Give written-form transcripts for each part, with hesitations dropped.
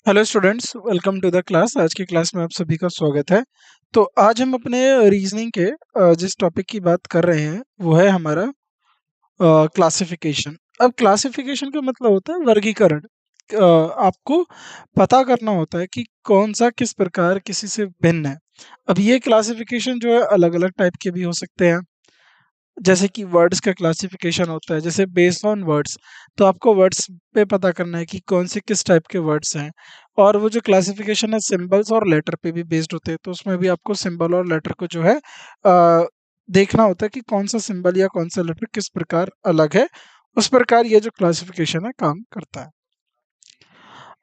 Hello students, welcome to the class. आज की class में आप सभी का स्वागत है। तो आज हम अपने रीजनिंग के जिस टॉपिक की बात कर रहे हैं वो है हमारा क्लासिफिकेशन। अब क्लासिफिकेशन का मतलब होता है वर्गीकरण। आपको पता करना होता है कि कौन सा किस प्रकार किसी से भिन्न है। अब ये क्लासिफिकेशन जो है अलग अलग टाइप के भी हो सकते हैं। जैसे कि वर्ड्स का क्लासिफिकेशन होता है, जैसे बेस्ड ऑन वर्ड्स। तो आपको वर्ड्स पे पता करना है कि कौन से किस टाइप के वर्ड्स हैं। और वो जो क्लासिफिकेशन है सिंबल्स और लेटर पे भी बेस्ड होते हैं, तो उसमें भी आपको सिंबल और लेटर को जो है देखना होता है कि कौन सा सिंबल या कौन सा लेटर किस प्रकार अलग है। उस प्रकार ये जो क्लासिफिकेशन है काम करता है।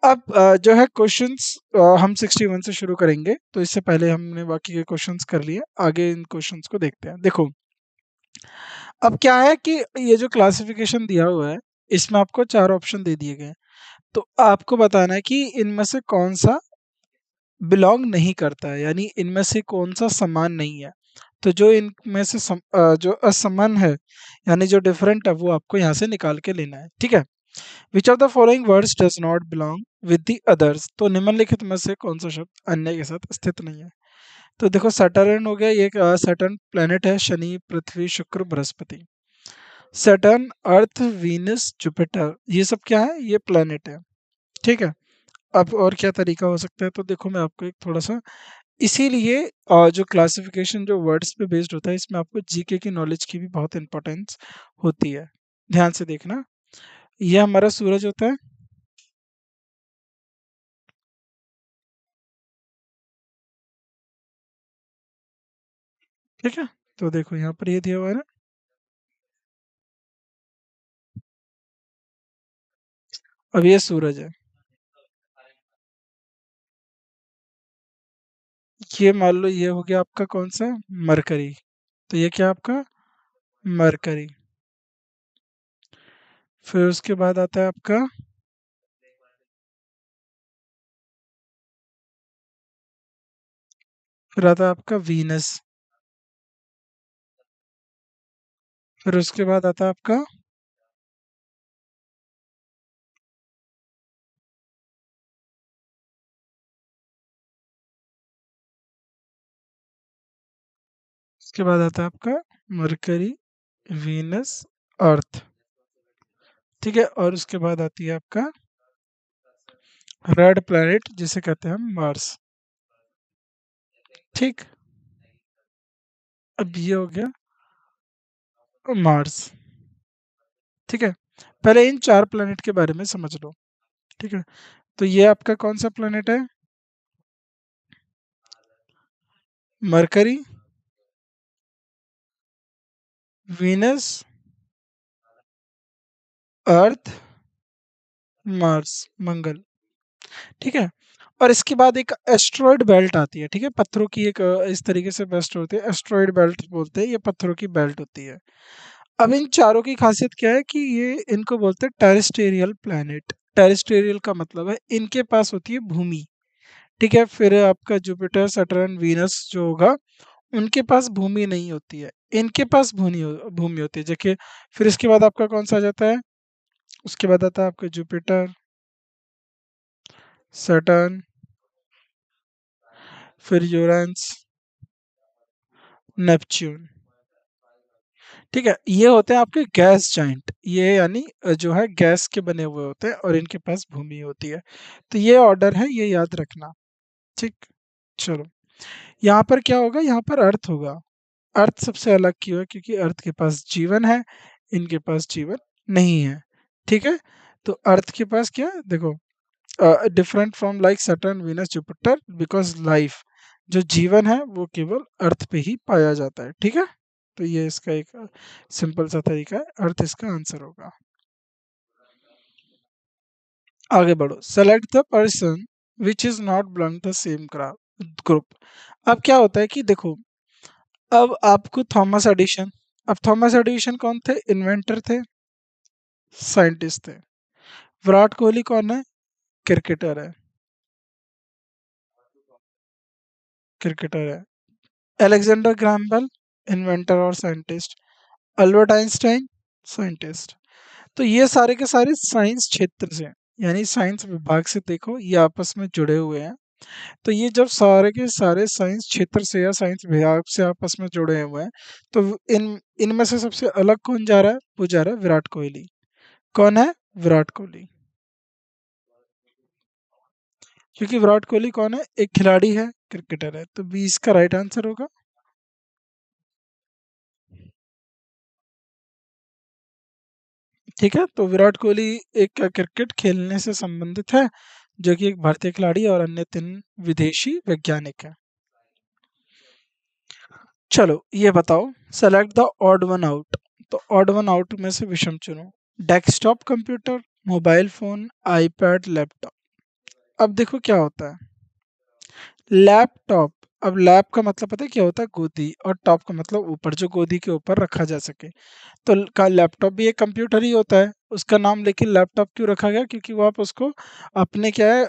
अब जो है क्वेश्चंस हम 61 से शुरू करेंगे, तो इससे पहले हमने बाकी के क्वेश्चंस कर लिए। आगे इन क्वेश्चंस को देखते हैं। देखो, अब क्या है कि ये जो क्लासिफिकेशन दिया हुआ है इसमें आपको चार ऑप्शन दे दिए गए हैं। तो आपको बताना है कि इनमें से कौन सा बिलोंग नहीं करता है, यानी इनमें से कौन सा समान नहीं है। तो जो इनमें से जो असमान है, यानी जो डिफरेंट है, वो आपको यहाँ से निकाल के लेना है। ठीक है। विच of the following words does not belong with the others. तो निम्नलिखित में से कौन सा शब्द अन्य के साथ स्थित नहीं है। तो देखो, सैटर्न हो गया, ये सैटर्न प्लेनेट है। शनि, पृथ्वी, शुक्र, बृहस्पति। सैटर्न, अर्थ, वीनस, जुपिटर, ये सब क्या है? ये प्लेनेट है। ठीक है। अब और क्या तरीका हो सकता है? तो देखो, मैं आपको एक थोड़ा सा, इसीलिए जो क्लासिफिकेशन जो वर्ड्स पे बेस्ड होता है, इसमें आपको जीके की नॉलेज की भी बहुत इंपॉर्टेंस होती है। ध्यान से देखना। ये हमारा सूरज होता है। ठीक है। तो देखो, यहाँ पर ये दिया हुआ है ना। अब ये सूरज है। ये मान लो, ये हो गया आपका कौन सा? मरकरी। तो ये क्या आपका? मरकरी। फिर उसके बाद आता है आपका, फिर आता है आपका वीनस। फिर उसके बाद आता है आपका, उसके बाद आता है आपका मरकरी, वीनस, अर्थ। ठीक है। और उसके बाद आती है आपका रेड प्लैनेट, जिसे कहते हैं हम मार्स। ठीक। अब ये हो गया मार्स। ठीक है। पहले इन चार प्लैनेट के बारे में समझ लो। ठीक है। तो ये आपका कौन सा प्लैनेट है? मरकरी, वीनस, अर्थ, मार्स, मंगल। ठीक है। और इसके बाद एक एस्ट्रॉयड बेल्ट आती है। ठीक है। पत्थरों की एक इस तरीके से बेल्ट होती है, एस्ट्रॉयड बेल्ट बोलते हैं। ये पत्थरों की बेल्ट होती है। अब इन चारों की खासियत क्या है कि ये इनको बोलते हैं टेरेस्टेरियल प्लैनेट। टेरेस्टेरियल का मतलब है इनके पास होती है भूमि। ठीक है। फिर आपका जुपिटर, सैटर्न, वीनस जो होगा, उनके पास भूमि नहीं होती है, इनके पास भूमि होती है। देखिए, फिर इसके बाद आपका कौन सा आ जाता है? उसके बाद आता है आपका जुपिटर, सैटर्न, फिर यूरेनस, नेपच्यून। ठीक है। ये होते हैं आपके गैस जाइंट, ये यानी जो है गैस के बने हुए होते हैं और इनके पास भूमि होती है। तो ये ऑर्डर है, ये याद रखना। ठीक। चलो, यहाँ पर क्या होगा? यहाँ पर अर्थ होगा। अर्थ सबसे अलग क्यों है? क्योंकि अर्थ के पास जीवन है, इनके पास जीवन नहीं है। ठीक है। तो अर्थ के पास क्या है? देखो, different from like Saturn, Venus, Jupiter, because life, जो जीवन है वो केवल अर्थ पे ही पाया जाता है। ठीक है। तो ये इसका एक सिंपल सा तरीका है, अर्थ इसका आंसर होगा। आगे बढ़ो। Select the person which is not belong the same group. अब क्या होता है कि देखो, अब आपको थॉमस एडिशन, अब थॉमस एडिशन कौन थे? इन्वेंटर थे, साइंटिस्ट थे। विराट कोहली कौन है? क्रिकेटर है। क्रिकेटर है। अलेक्जेंडर ग्राहम बेल, इन्वेंटर और साइंटिस्ट। Albert Einstein, scientist. तो ये सारे के सारे साइंस क्षेत्र से हैं। यानी साइंस विभाग से देखो ये आपस में जुड़े हुए हैं। तो ये जब सारे के सारे साइंस क्षेत्र से या साइंस विभाग से आपस में जुड़े हुए हैं, तो इन इनमें से सबसे अलग कौन जा रहा है? वो जा रहा है विराट कोहली। कौन है? विराट कोहली। क्योंकि विराट कोहली कौन है? एक खिलाड़ी है, क्रिकेटर है, तो बी इसका राइट आंसर होगा। ठीक है, तो विराट कोहली एक क्रिकेट खेलने से संबंधित है, जो कि एक भारतीय खिलाड़ी और अन्य 3 विदेशी वैज्ञानिक है। चलो ये बताओ, select the odd one out. तो ऑड वन आउट में से विषम चुनो। Desktop computer, mobile phone, iPad, laptop. अब देखो क्या होता है, लैपटॉप। अब लैप का मतलब पता है क्या होता है? गोदी, और टॉप का मतलब ऊपर, जो गोदी के ऊपर रखा जा सके। तो का लैपटॉप भी एक कंप्यूटर ही होता है, उसका नाम लेकिन लैपटॉप क्यों रखा गया? क्योंकि वो आप उसको अपने क्या है,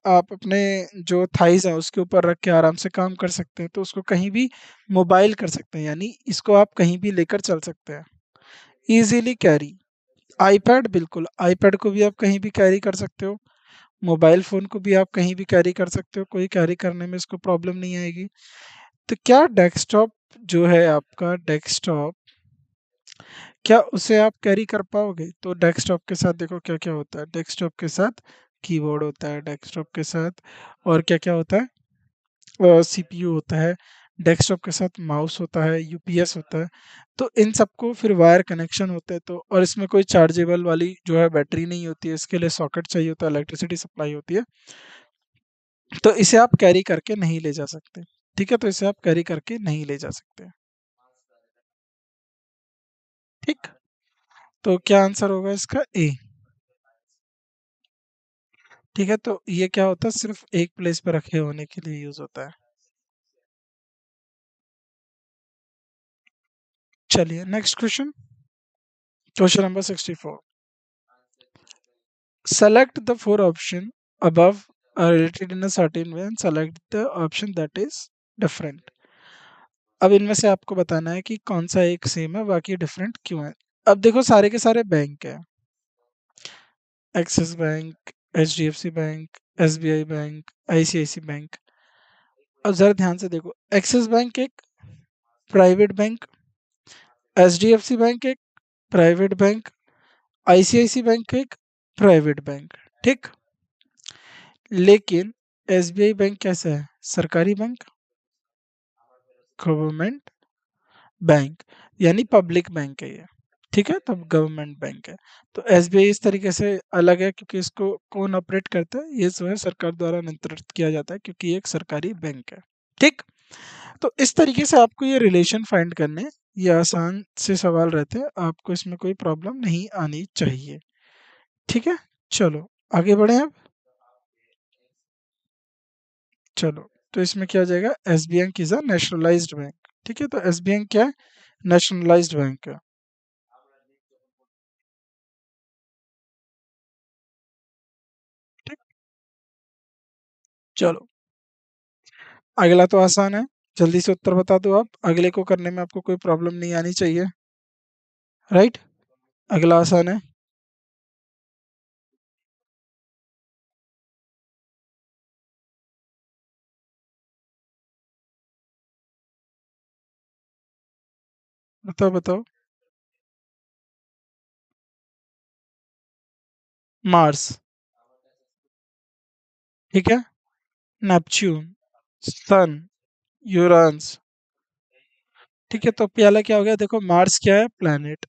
आप अपने जो थाइज है उसके ऊपर रख के आराम से काम कर सकते हैं, तो उसको कहीं भी मोबाइल कर सकते हैं, यानी इसको आप कहीं भी लेकर चल सकते हैं, इजीली कैरी। आईपैड, बिल्कुल आईपैड को भी आप कहीं भी कैरी कर सकते हो। मोबाइल फ़ोन को भी आप कहीं भी कैरी कर सकते हो, कोई कैरी करने में इसको प्रॉब्लम नहीं आएगी। तो क्या डेस्कटॉप जो है आपका डेस्कटॉप, क्या उसे आप कैरी कर पाओगे? तो डेस्कटॉप के साथ देखो क्या-क्या होता है। डेस्कटॉप के साथ कीबोर्ड होता है, डेस्कटॉप के साथ और क्या-क्या होता है? सीपीयू होता है, डेस्कटॉप के साथ माउस होता है, यूपीएस होता है। तो इन सबको फिर वायर कनेक्शन होते हैं, तो और इसमें कोई चार्जेबल वाली जो है बैटरी नहीं होती है, इसके लिए सॉकेट चाहिए होता है, इलेक्ट्रिसिटी सप्लाई होती है। तो इसे आप कैरी करके नहीं ले जा सकते। ठीक है? तो इसे आप कैरी करके नहीं ले जा सकते। ठीक? तो क्या आंसर होगा इसका? ए। ठीक है? तो ये क्या होता है, सिर्फ़ एक प्लेस पे रखे होने के लिए यूज़ होता है। चलिए next question, question number 64। Select the 4 option above are related in a certain way and select the option that is different. अब इनमें से आपको बताना है कि कौन सा एक सेम है, बाकी डिफरेंट क्यों है। अब देखो सारे के सारे बैंक है, Axis bank, HDFC bank, SBI bank, ICICI bank. अब जरा ध्यान से देखो, एक्सिस बैंक एक प्राइवेट बैंक, एचडीएफसी बैंक एक प्राइवेट बैंक, आईसीआईसी बैंक एक प्राइवेट बैंक। ठीक? लेकिन एसबीआई बैंक कैसा है? सरकारी बैंक, गवर्नमेंट बैंक, यानी पब्लिक बैंक है ये। ठीक है? तब गवर्नमेंट बैंक है। तो एसबीआई इस तरीके से अलग है क्योंकि इसको कौन ऑपरेट करता है? ये जो है सरकार द्वारा नियंत्रित किया जाता है, क्योंकि ये एक सरकारी बैंक है। ठीक? तो इस तरीके से आपको ये रिलेशन फाइंड करने, ये आसान से सवाल रहते हैं, आपको इसमें कोई प्रॉब्लम नहीं आनी चाहिए। ठीक है? चलो आगे बढ़े अब। चलो, तो इसमें क्या हो जाएगा? SBI bank is a nationalised bank. ठीक है? तो एसबीआई बैंक क्या है? नेशनलाइज्ड बैंक है। ठीक? चलो अगला तो आसान है, जल्दी से उत्तर बता दो आप। अगले को करने में आपको कोई प्रॉब्लम नहीं आनी चाहिए, राइट? अगला आसान है। बताओ बताओ। मार्स। ठीक है? नेपच्यून, सन, यूरानस। ठीक है, तो पहला क्या हो गया? देखो मार्स क्या है? प्लैनेट।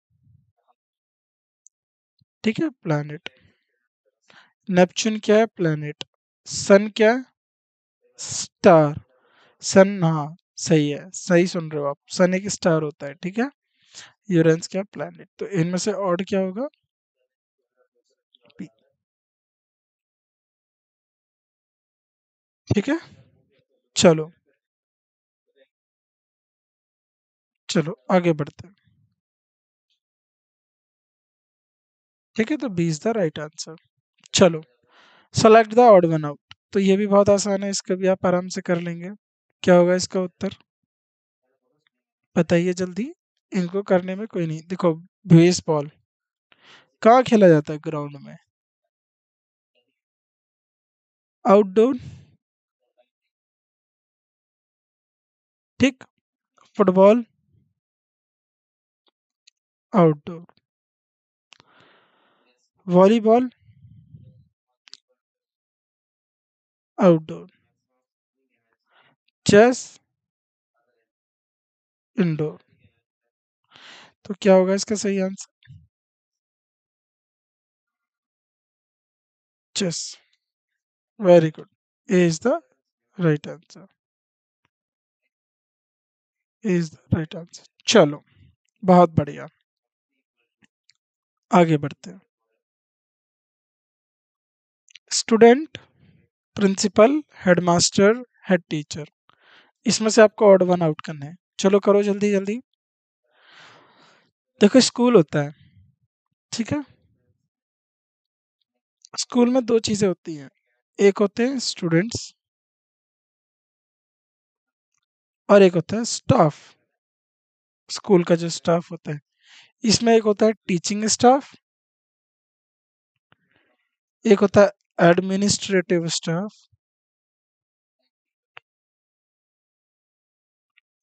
ठीक है? प्लैनेट। नेपच्यून क्या है? प्लैनेट। सन क्या है? स्टार। सन, हाँ सही है, सही सुन रहे हो आप, सन एक स्टार होता है। ठीक है? यूरेनस क्या? प्लैनेट। तो इनमें से ऑड क्या होगा? P। ठीक है? चलो, चलो आगे बढ़ते हैं। ठीक है, तो B is the right answer. चलो, select the odd one out. तो ये भी बहुत आसान है, इसका भी आप आराम से कर लेंगे। क्या होगा इसका उत्तर? बताइए जल्दी। इनको करने में कोई नहीं, देखो बेसबॉल कहाँ खेला जाता है? ग्राउंड में। आउटडोर, ठीक। Football, outdoor. Volleyball, outdoor. Chess, indoor. तो क्या होगा इसका सही answer? Chess. Very good. A is the right answer. A is the right answer. चलो, बहुत बढ़िया। आगे बढ़ते हैं। Student, principal, headmaster, head teacher. इसमें से आपको ऑड वन आउट करना है। चलो करो जल्दी जल्दी। देखो, स्कूल होता है, ठीक है। स्कूल में दो चीजें होती हैं। एक होते हैं स्टूडेंट्स और एक होता है स्टाफ। स्कूल का जो स्टाफ होता है, इसमें एक होता है टीचिंग स्टाफ, एक होता है एडमिनिस्ट्रेटिव स्टाफ।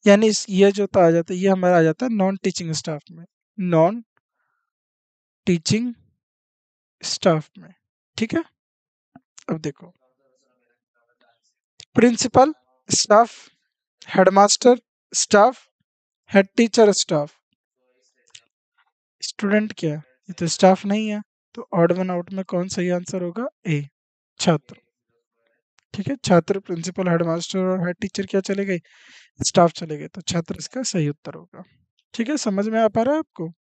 यानी ये जो तो आ जाता है, ये हमारा आ जाता है नॉन टीचिंग स्टाफ में। नॉन टीचिंग स्टाफ में, ठीक है। अब देखो, principal staff, headmaster staff, head teacher staff. Student क्या है? ये तो स्टाफ नहीं है। तो ऑड वन आउट में कौन सही आंसर होगा? ए, छात्र। ठीक है, छात्र, प्रिंसिपल, हेडमास्टर और हेड टीचर क्या चले गए? स्टाफ चले गए, तो छात्र इसका सही उत्तर होगा। ठीक है, समझ में आ पा रहा है आपको?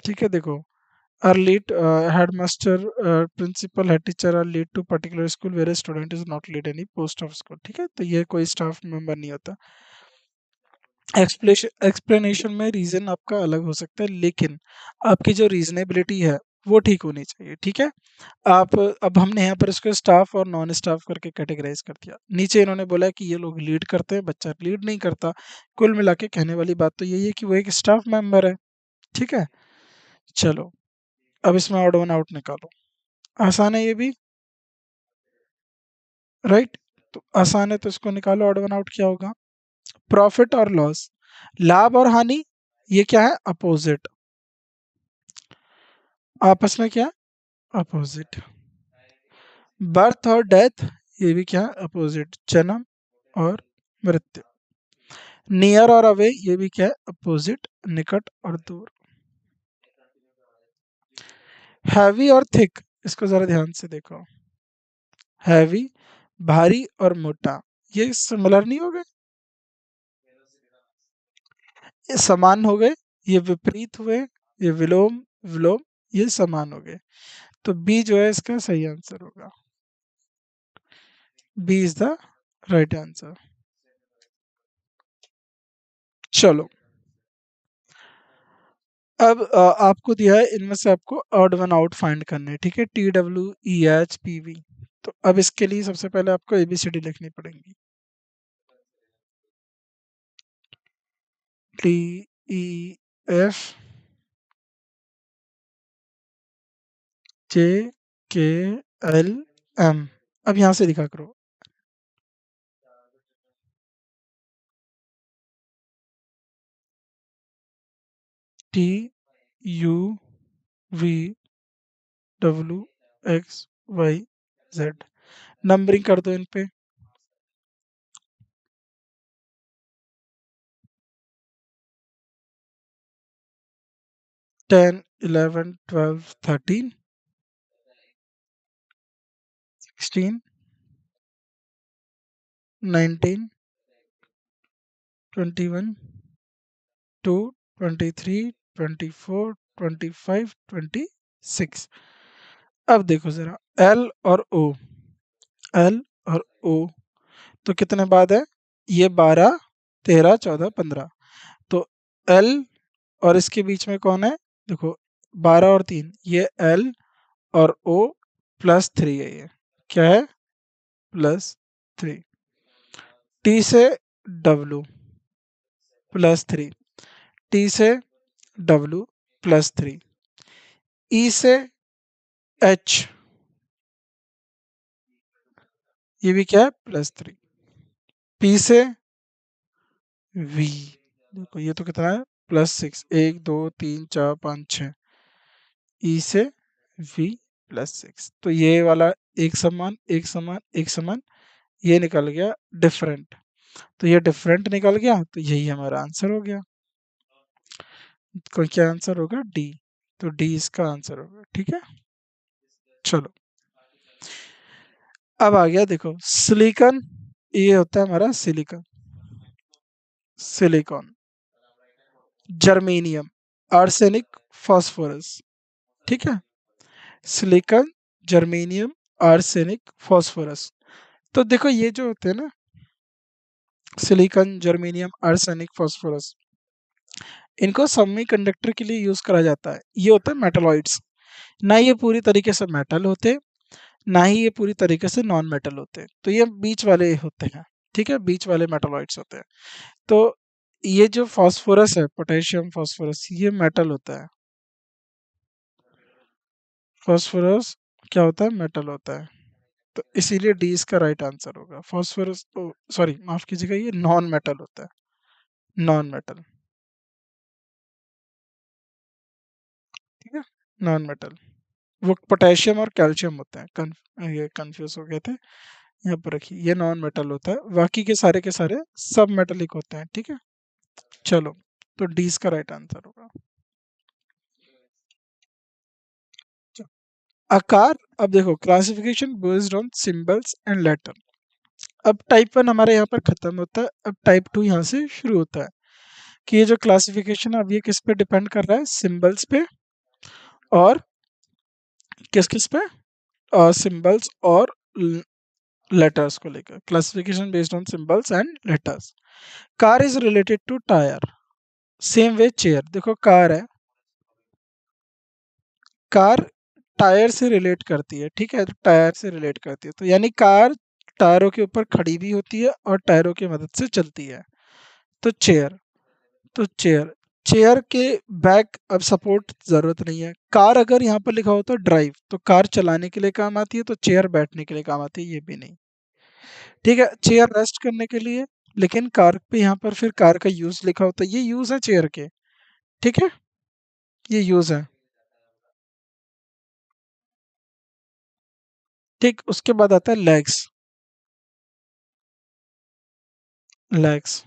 ठीक है, देखो, are lead headmaster, principal, head teacher are lead to particular school where student is not lead any post of school. ठीक है, तो ये कोई स्टाफ मेंबर नहीं होता। एक्सप्लेनेशन में रीजन आपका अलग हो सकता है, लेकिन आपकी जो रीजनेबिलिटी है वो ठीक होनी चाहिए। ठीक है। आप, अब हमने यहाँ पर इसको स्टाफ और नॉन स्टाफ करके कैटेगराइज कर दिया। नीचे इन्होंने बोला कि ये लोग लीड करते हैं, बच्चा लीड नहीं करता। कुल मिला के कहने वाली बात तो यही है कि वो एक स्टाफ मेंबर है। ठीक है। चलो, अब इसमें ऑड वन आउट निकालो। आसान है ये भी, राइट। तो आसान है, तो इसको निकालो। ऑड वन आउट क्या होगा? प्रॉफिट और लॉस, लाभ और हानि, ये क्या है? अपोजिट। आपस में क्या? अपोजिट। बर्थ और डेथ, ये भी क्या? अपोजिट। जन्म और मृत्यु। नियर और अवे, ये भी क्या है? अपोजिट। निकट और दूर। हैवी और थिक, इसको जरा ध्यान से देखो। हैवी, भारी और मोटा, ये सिमिलर नहीं हो गए? ये समान हो गए, ये विपरीत हुए, ये विलोम विलोम, ये समान हो गए। तो बी जो है इसका सही आंसर होगा। B is the right answer. चलो, अब आपको दिया है इनमें से आपको ऑड वन आउट फाइंड करना है। ठीक है, TWEH PV। तो अब इसके लिए सबसे पहले आपको ABCD लिखनी पड़ेगी। DEFJKLM। अब यहां से लिखा करो। TUVWXYZ। नंबरिंग कर दो इन पे। 10, 11, 12, 13, 16, 19, 21, 2, 23, 24, 25, 26। अब देखो जरा, एल और ओ, एल और ओ, तो कितने बाद है? ये 12, 13, 14, 15। तो एल और इसके बीच में कौन है? देखो, 12 और 3, ये एल और ओ +3 है। ये क्या है? +3। टी से डब्लू +3, टी से डब्लू +3, ई से एच ये भी क्या है, +3। पी से वी, देखो ये तो कितना है, +6, 1 2 3 4 5 6। ई से वी +6, तो ये वाला एक समान एक समान एक समान, ये निकल गया डिफरेंट। तो ये डिफरेंट निकल गया, तो यही हमारा आंसर हो गया। कोई क्या आंसर होगा, डी। तो डी इसका आंसर होगा, ठीक है। चलो, अब आ गया देखो सिलिकॉन, ये होता है हमारा silicon, silicon, germanium, arsenic, phosphorus, ठीक है। Silicon, germanium, arsenic, phosphorus. तो देखो ये जो होते हैं ना, सिलिकॉन, जर्मेनियम, आर्सेनिक, फास्फोरस, इनको सेमीकंडक्टर के लिए यूज करा जाता है। ये होता है मेटलॉइड्स। ना ये पूरी तरीके से मेटल होते, ना ही ये पूरी तरीके से नॉन मेटल होते, तो ये बीच वाले होते हैं, ठीक है, बीच वाले मेटलॉइड्स होते हैं। तो ये जो फास्फोरस है, पोटेशियम फास्फोरस, ये मेटल होता है। फास्फोरस क्या होता है, मेटल होता है। तो इसीलिए डी इसका राइट आंसर होगा। फास्फोरस, सॉरी माफ कीजिएगा, ये नॉन मेटल होता है, नॉन मेटल, ठीक है, नॉन मेटल। वो पोटेशियम और कैल्शियम होते हैं, ये कंफ्यूज हो गए थे। यहाँ पर रखिए, ये नॉन मेटल होता है, बाकी के सारे सब मेटलिक होते हैं, ठीक है। चलो, तो डी इसका राइट आंसर होगा। चलो, आकार। अब देखो classification based on symbols and later. अब टाइप 1 हमारे यहाँ पर खत्म होता है, अब टाइप 2 यहाँ से शुरू होता है। कि ये जो क्लासिफिकेशन है, अब ये किस पे डिपेंड कर रहा है, सिंबल्स पे और किस किस पे, सिंबल्स और लेटर्स को लेकर। Classification based on symbols and letters. Car is related to tyre, same way chair. देखो कार है, कार टायर से रिलेट करती है, ठीक है, तो टायर से रिलेट करती है, तो यानी कार टायरों के ऊपर खड़ी भी होती है और टायरों की मदद से चलती है। तो चेयर, तो चेयर, चेयर के बैक अब सपोर्ट जरूरत नहीं है। कार अगर यहाँ पर लिखा हो तो ड्राइव, तो कार चलाने के लिए काम आती है, तो चेयर बैठने के लिए काम आती है, ये भी नहीं, ठीक है। चेयर रेस्ट करने के लिए, लेकिन कार पे यहाँ पर फिर कार का यूज लिखा होता है, ये यूज है चेयर के, ठीक है, ये यूज है। ठीक, उसके बाद आता है लेग्स, लेग्स,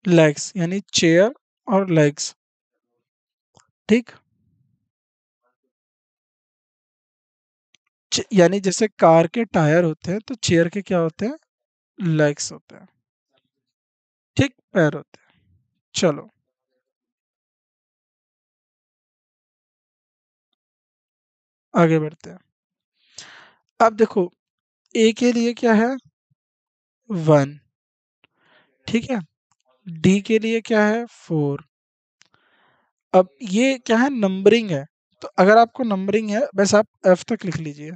लेग्स यानी चेयर और लेग्स, ठीक। यानी जैसे कार के टायर होते हैं, तो चेयर के क्या होते हैं, लेग्स होते हैं, ठीक, पैर होते हैं। चलो, आगे बढ़ते हैं। अब देखो, ए के लिए क्या है, 1, ठीक है। डी के लिए क्या है, 4। अब ये क्या है, नंबरिंग है। तो अगर आपको नंबरिंग है, बस आप एफ तक लिख लीजिए,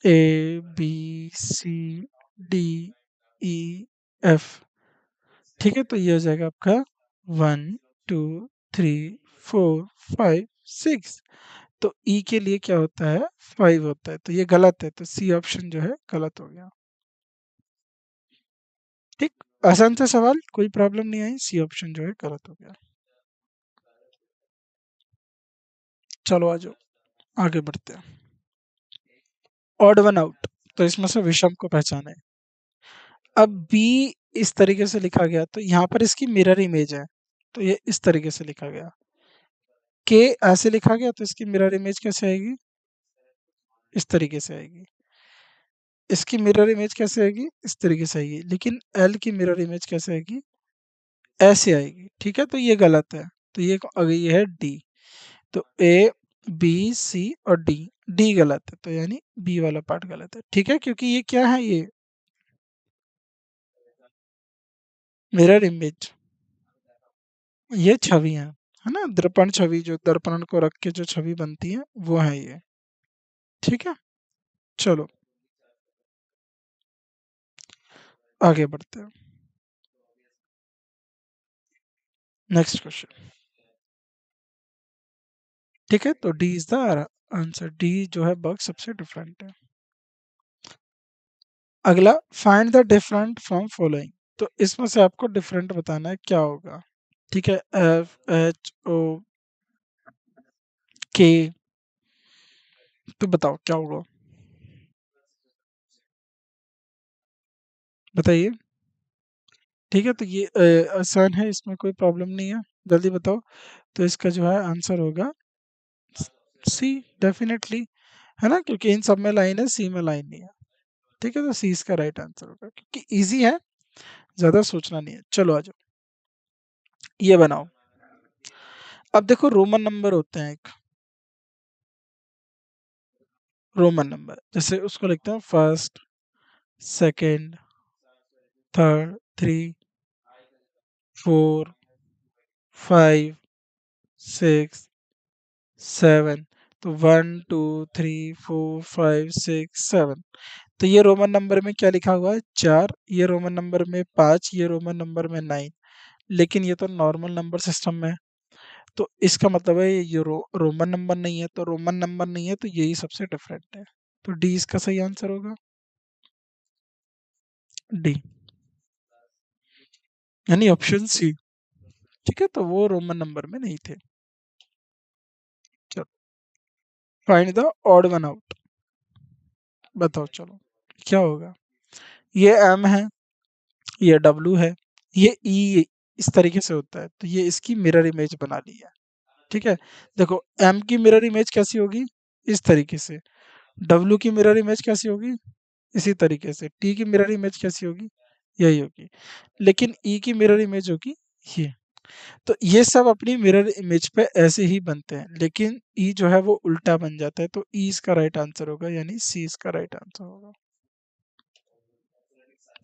A B C D E F, ठीक है। तो ये हो जाएगा आपका 1 2 3 4 5 6। तो ई के लिए क्या होता है, 5 होता है, तो ये गलत है, तो सी ऑप्शन जो है गलत हो गया, ठीक। आसान सा सवाल, कोई प्रॉब्लम नहीं आई, सी ऑप्शन जो है गलत हो गया। चलो आ जाओ, आगे बढ़ते हैं। ऑड वन आउट, तो इसमें से विषम को पहचाने। अब बी इस तरीके से लिखा गया, तो यहाँ पर इसकी मिरर इमेज है, तो ये इस तरीके से लिखा गया। के ऐसे लिखा गया, तो इसकी मिरर इमेज कैसे आएगी, इस तरीके से आएगी। इसकी मिरर इमेज कैसे आएगी, इस तरीके से आएगी। लेकिन एल की मिरर इमेज कैसे आएगी, ऐसे आएगी, ठीक है। तो ये गलत है, तो ये आ गई है डी। तो ए बी सी और डी, डी गलत है, तो यानी बी वाला पार्ट गलत है, ठीक है, क्योंकि ये क्या है, ये मिरर इमेज, ये छवि है ना, दर्पण छवि, जो दर्पण को रख के जो छवि बनती है, वो है ये, ठीक है। चलो, आगे बढ़ते हैं। नेक्स्ट क्वेश्चन, ठीक है। तो D is the answer, D जो है बग सबसे डिफरेंट है। अगला, find the different from following. तो इसमें से आपको डिफरेंट बताना है क्या होगा। ठीक है, एफ एच ओ के, तो बताओ क्या होगा, बताइए। ठीक है, तो ये आसान है, इसमें कोई प्रॉब्लम नहीं है, जल्दी बताओ। तो इसका जो है आंसर होगा सी, डेफिनेटली, है ना, क्योंकि इन सब में लाइन है, सी में लाइन नहीं है। ठीक है, तो सी इसका राइट आंसर होगा, क्योंकि इजी है, ज्यादा सोचना नहीं है। चलो आ जाओ, ये बनाओ। अब देखो, रोमन नंबर होते हैं, एक रोमन नंबर, जैसे उसको लिखते हैं first, second, third, three, four, five, six, seven. तो one two three four five six seven. तो ये रोमन नंबर में क्या लिखा हुआ है, चार, ये रोमन नंबर में पाँच, ये रोमन नंबर में नाइन। लेकिन ये तो नॉर्मल नंबर सिस्टम में है, तो इसका मतलब है ये रोमन नंबर नहीं है, तो रोमन नंबर नहीं है, तो यही सबसे डिफरेंट है। तो डी इसका सही आंसर होगा, डी, यानी ऑप्शन सी। ठीक है, तो वो रोमन नंबर में नहीं थे। चलो, find the odd one out, बताओ चलो क्या होगा। ये एम है, ये डब्लू है, ये ई इस तरीके से होता है, तो ये इसकी मिरर इमेज बना ली है। ठीक है, देखो एम की मिरर इमेज कैसी होगी, इस तरीके से। डब्लू की मिरर इमेज कैसी होगी, इसी तरीके से। टी की मिरर इमेज कैसी होगी, यही होगी। लेकिन ई की मिरर इमेज होगी ये। तो ये सब अपनी मिरर इमेज पे ऐसे ही बनते हैं, लेकिन ई जो है वो उल्टा बन जाता है, तो ई इसका राइट आंसर होगा, यानी सी इसका राइट आंसर होगा।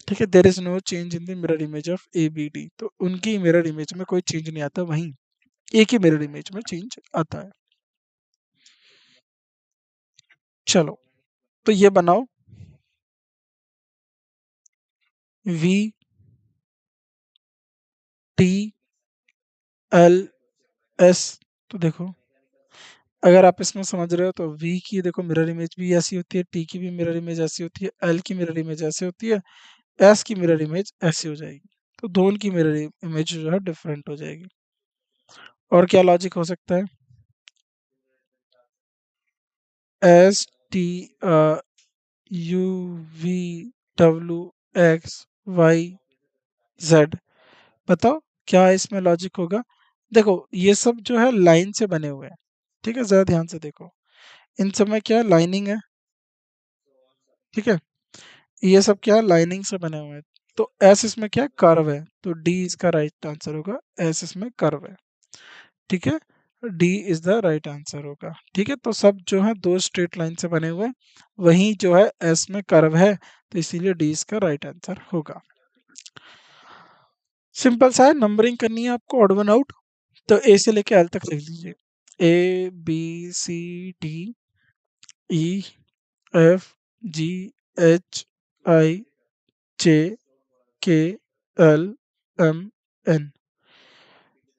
ठीक है, there is no change in the mirror image of A B D, तो उनकी मिरर इमेज में कोई चेंज नहीं आता, वहीं एक ही मिरर इमेज में चेंज आता है। चलो, तो ये बनाओ, वी टी एल एस। तो देखो, अगर आप इसमें समझ रहे हो, तो वी की देखो मिरर इमेज भी ऐसी होती है, टी की भी मिरर इमेज ऐसी होती है, एल की मिरर इमेज ऐसी होती है, एस की मिरर इमेज ऐसी हो जाएगी। तो दोनों की मिरर इमेज जो है डिफरेंट हो जाएगी। और क्या लॉजिक हो सकता है, S T U V W X Y Z. बताओ क्या इसमें लॉजिक होगा। देखो ये सब जो है लाइन से बने हुए हैं। ठीक है, जरा ध्यान से देखो, इन सब में क्या लाइनिंग है। ठीक है, ये सब क्या लाइनिंग से बने हुए हैं। तो एस इसमें क्या कर्व है, तो डी इसका राइट आंसर होगा, एस इसमें कर्व है। ठीक है, D is the right answer होगा। ठीक है, तो सब जो है दो स्ट्रेट लाइन से बने हुए हैं, वहीं जो है एस में कर्व है, तो इसीलिए डी इसका राइट आंसर होगा। सिंपल सा है, नंबरिंग करनी है आपको ऑड वन आउट। तो ए से लेके एल तक लिख लीजिए, A B C D E F G H I J K L M N.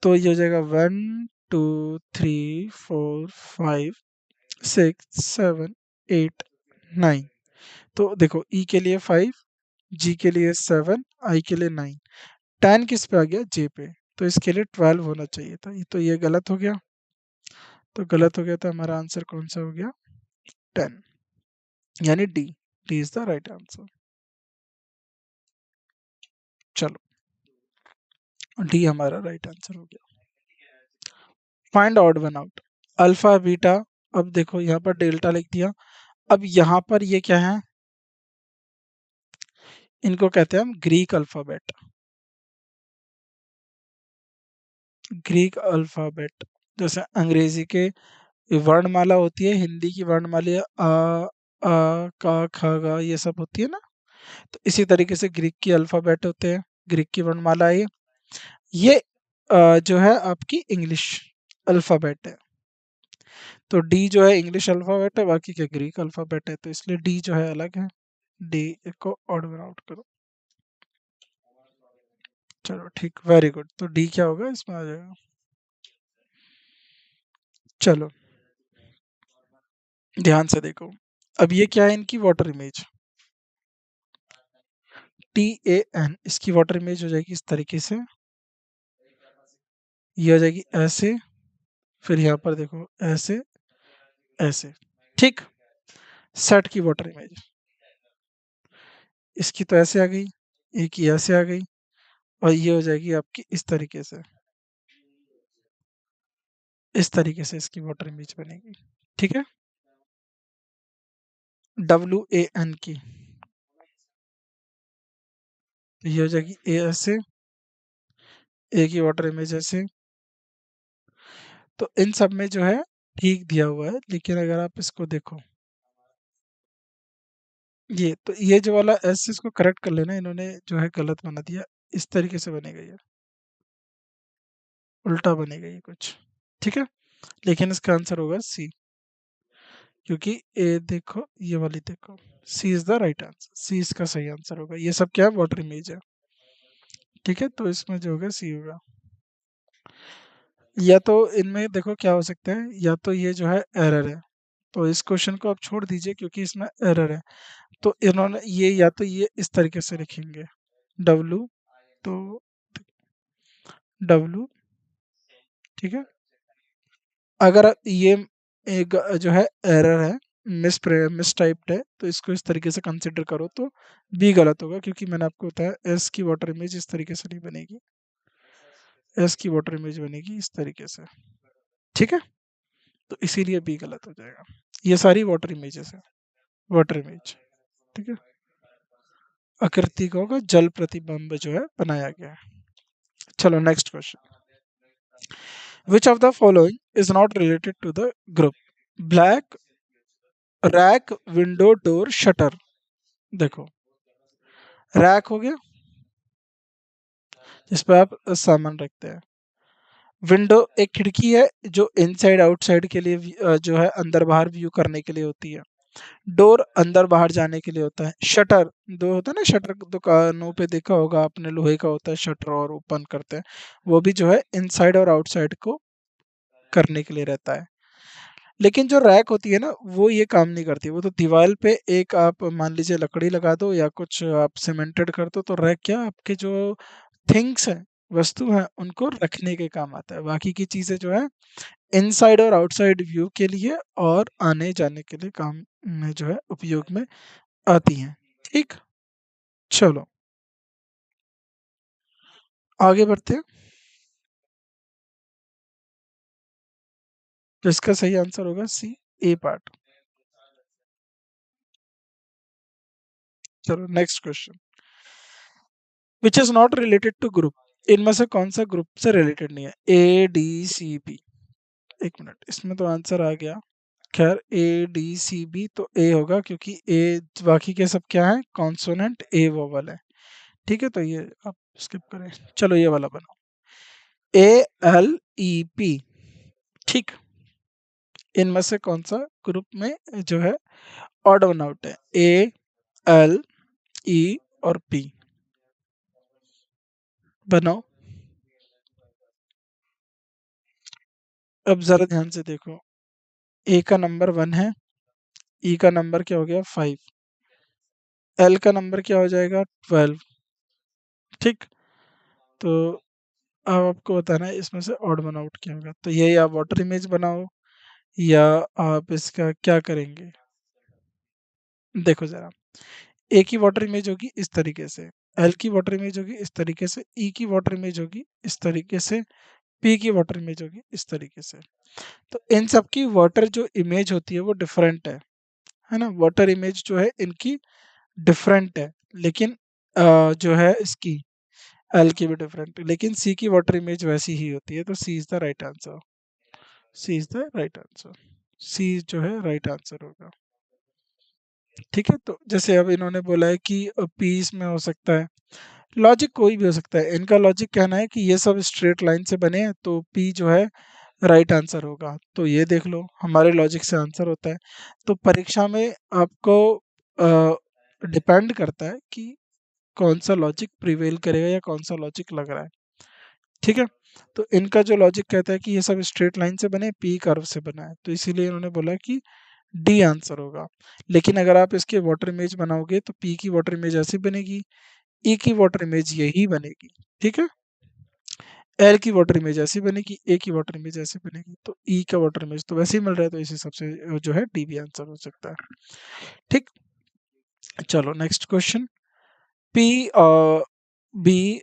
तो ये हो जाएगा one two three four five six seven eight nine. तो देखो ई के लिए फाइव, जी के लिए सेवन, आई के लिए नाइन। टेन किस पे आ गया, जे पे, तो इसके लिए ट्वेल्व होना चाहिए था, ये तो ये गलत हो गया। तो गलत हो गया, तो हमारा आंसर कौन सा हो गया, टेन, यानी D, D is the right answer. चलो, डी हमारा राइट आंसर हो गया। Find odd one out, alpha beta. अब देखो यहाँ पर डेल्टा लिख दिया। अब यहाँ पर ये क्या है, इनको कहते हैं हम ग्रीक अल्फाबेट, ग्रीक अल्फाबेट। जैसे अंग्रेजी के वर्णमाला होती है, हिंदी की वर्णमाला का खा गा ये सब होती है ना, तो इसी तरीके से ग्रीक की अल्फाबेट होते हैं, ग्रीक की वर्णमाला है ये जो है आपकी इंग्लिश अल्फाबेट है। तो डी जो है इंग्लिश अल्फाबेट है, बाकी के ग्रीक अल्फाबेट है, तो इसलिए डी जो है अलग है। डी को ऑड आउट करो। चलो ठीक, वेरी गुड, तो डी क्या होगा इसमें आ जाएगा। चलो ध्यान से देखो, अब ये क्या है, इनकी वाटर इमेज। TAN, इसकी वाटर इमेज हो जाएगी इस तरीके से, ये हो जाएगी ऐसे, फिर यहाँ पर देखो ऐसे ऐसे, ठीक। सेट की वाटर इमेज इसकी तो ऐसे आ गई, एक ही ऐसे आ गई, और ये हो जाएगी आपकी इस तरीके से, इस तरीके से इसकी वाटर इमेज बनेगी, ठीक है। WAN की तो ये हो जाएगी ए ऐसे, ए की वाटर इमेज ऐसे। तो इन सब में जो है ठीक दिया हुआ है, लेकिन अगर आप इसको देखो, ये तो ये जो वाला एस इसको करेक्ट कर लेना, इन्होंने जो है गलत बना दिया, इस तरीके से बनेगा ये, उल्टा बनेगा ये कुछ, ठीक है। लेकिन इसका आंसर होगा सी, क्योंकि ए देखो ये वाली देखो, सी इज द राइट आंसर, सी इसका सही आंसर होगा। ये सब क्या है, वाटर इमेज है, ठीक है। तो इसमें जो होगा सी होगा। या तो इनमें देखो क्या हो सकता है, या तो ये जो है एरर है, तो इस क्वेश्चन को आप छोड़ दीजिए क्योंकि इसमें एरर है। तो इन्होंने ये या तो ये इस तरीके से लिखेंगे डब्लू, तो डब्लू, ठीक है। अगर ये एक जो है एरर है, मिस टाइप्ड है, तो इसको इस तरीके से कंसिडर करो तो बी गलत होगा, क्योंकि मैंने आपको बताया एस की वाटर इमेज इस तरीके से नहीं बनेगी, एस की वाटर इमेज बनेगी इस तरीके से, ठीक है। तो इसीलिए बी गलत हो जाएगा। ये सारी वाटर इमेजेस है, वाटर इमेज, ठीक है। आकृति का होगा जल प्रतिबिंब जो है बनाया गया है। चलो next question, which of the following is not related to the group, black, rack, window, door, shutter. देखो रैक हो गया, जिस पे आप सामान रखते हैं। विंडो एक खिड़की है जो इनसाइड आउटसाइड के लिए जो है अंदर बाहर व्यू करने के लिए होती है। डोर अंदर बाहर जाने के लिए होता है। शटर, दो होता है ना, शटर दुकानों पे देखा होगा आपने, लोहे का होता है शटर और ओपन करते हैं, वो भी जो है इनसाइड और आउटसाइड को करने के लिए रहता है। लेकिन जो रैक होती है ना, वो ये काम नहीं करती, वो तो दीवार पे एक आप मान लीजिए लकड़ी लगा दो या कुछ आप सीमेंटेड कर दो, तो रैक क्या आपके जो थिंग्स है, वस्तु है, उनको रखने के काम आता है। बाकी की चीजें जो है इनसाइड और आउटसाइड व्यू के लिए और आने जाने के लिए काम में जो है उपयोग में आती हैं, ठीक। चलो आगे बढ़ते हैं। तो इसका सही आंसर होगा सी, ए पार्ट। चलो next question, which is not related to group, इनमें से कौन सा ग्रुप से रिलेटेड नहीं है, ADCB। एक मिनट, इसमें तो आंसर आ गया, खैर ADCB तो ए होगा, क्योंकि ए, बाकी के सब क्या है, कॉन्सोनेंट ए वोवल है, ठीक है। तो ये आप स्किप करें, चलो ये वाला बनाओ, ALEP, ठीक। इनमें से कौन सा ग्रुप में जो है ऑड वन आउट है, ALE और P, बनाओ। अब जरा ध्यान से देखो, ए का नंबर 1 है, ई का नंबर क्या हो गया 5, एल का नंबर क्या हो जाएगा 12, ठीक। तो अब आपको बताना है इसमें से ऑड वन आउट क्या होगा, तो ये आप वाटर इमेज बनाओ या आप इसका क्या करेंगे। देखो जरा, ए की वाटर इमेज होगी इस तरीके से, एल की वाटर इमेज होगी इस तरीके से, ई की वाटर इमेज होगी इस तरीके से, पी की वाटर इमेज होगी इस तरीके से। तो इन सब की वाटर जो इमेज होती है वो डिफरेंट है ना, वाटर इमेज जो है इनकी डिफरेंट है, लेकिन जो है इसकी एल की भी डिफरेंट है, लेकिन सी की वाटर इमेज वैसी ही होती है, तो C is the right answer, C is the right answer, C जो है राइट आंसर होगा, ठीक है। तो जैसे अब इन्होंने बोला है कि पीस में हो सकता है, लॉजिक कोई भी हो सकता है, इनका लॉजिक कहना है कि ये सब स्ट्रेट लाइन से बने हैं, तो पी जो है राइट आंसर होगा। तो ये देख लो हमारे लॉजिक से आंसर होता है। तो परीक्षा में आपको डिपेंड करता है कि कौन सा लॉजिक प्रिवेल करेगा या कौन सा लॉजिक लग रहा है, ठीक है। तो इनका जो लॉजिक कहता है कि ये सब स्ट्रेट लाइन से बने, पी कर्व से बना है, तो इसीलिए इन्होंने बोला कि डी आंसर होगा। लेकिन अगर आप इसके वाटर इमेज बनाओगे तो पी की वाटर इमेज ऐसी बनेगी, ई की वाटर इमेज यही बनेगी, ठीक है। एल की वाटर इमेज ऐसी बनेगी, ए की वाटर इमेज ऐसी बनेगी, तो ई का वाटर इमेज तो वैसे ही मिल रहा है, तो इस हिसाब से जो है डी भी आंसर हो सकता है, ठीक। चलो नेक्स्ट क्वेश्चन। पी बी,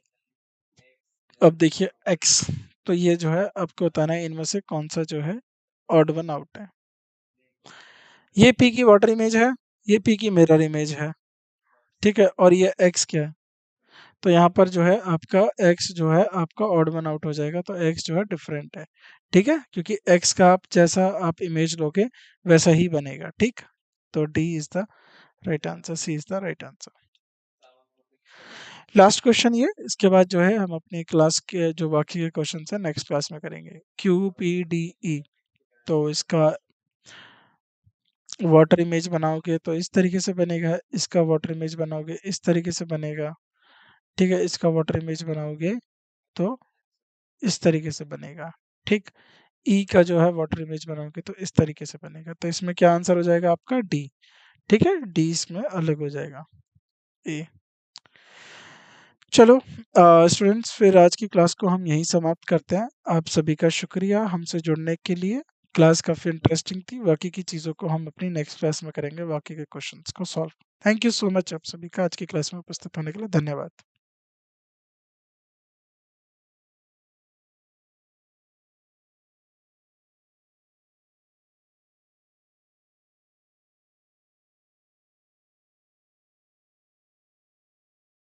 अब देखिए एक्स, तो ये जो है आपको बताना है इनमें से कौन सा जो है ऑड वन आउट है। ये पी की वाटर इमेज है, ये पी की मिरर इमेज है, ठीक है, और ये एक्स क्या है, तो यहाँ पर जो है आपका एक्स जो है आपका ऑड वन आउट हो जाएगा, तो एक्स जो है डिफरेंट है, ठीक है, क्योंकि एक्स का आप जैसा आप इमेज लोगे वैसा ही बनेगा, ठीक। तो D is the right answer, C is the right answer. Last question ये, इसके बाद जो है हम अपनी क्लास के जो बाकी के क्वेश्चन है नेक्स्ट क्लास में करेंगे। क्यू पी डी ई, तो इसका वाटर इमेज बनाओगे तो इस तरीके से बनेगा, इसका वाटर इमेज बनाओगे इस तरीके से बनेगा, ठीक है, इसका वाटर इमेज बनाओगे तो इस तरीके से बनेगा, ठीक। ई का जो है वाटर इमेज बनाओगे तो इस तरीके से बनेगा, तो इसमें क्या आंसर हो जाएगा आपका डी, ठीक है, डी इसमें अलग हो जाएगा, ए। चलो स्टूडेंट्स, फिर आज की क्लास को हम यहीं समाप्त करते हैं। आप सभी का शुक्रिया हमसे जुड़ने के लिए। क्लास काफ़ी इंटरेस्टिंग थी, बाकी की चीज़ों को हम अपनी नेक्स्ट क्लास में करेंगे, बाकी के क्वेश्चंस को solve. Thank you so much आप सभी का आज की क्लास में उपस्थित होने के लिए, धन्यवाद।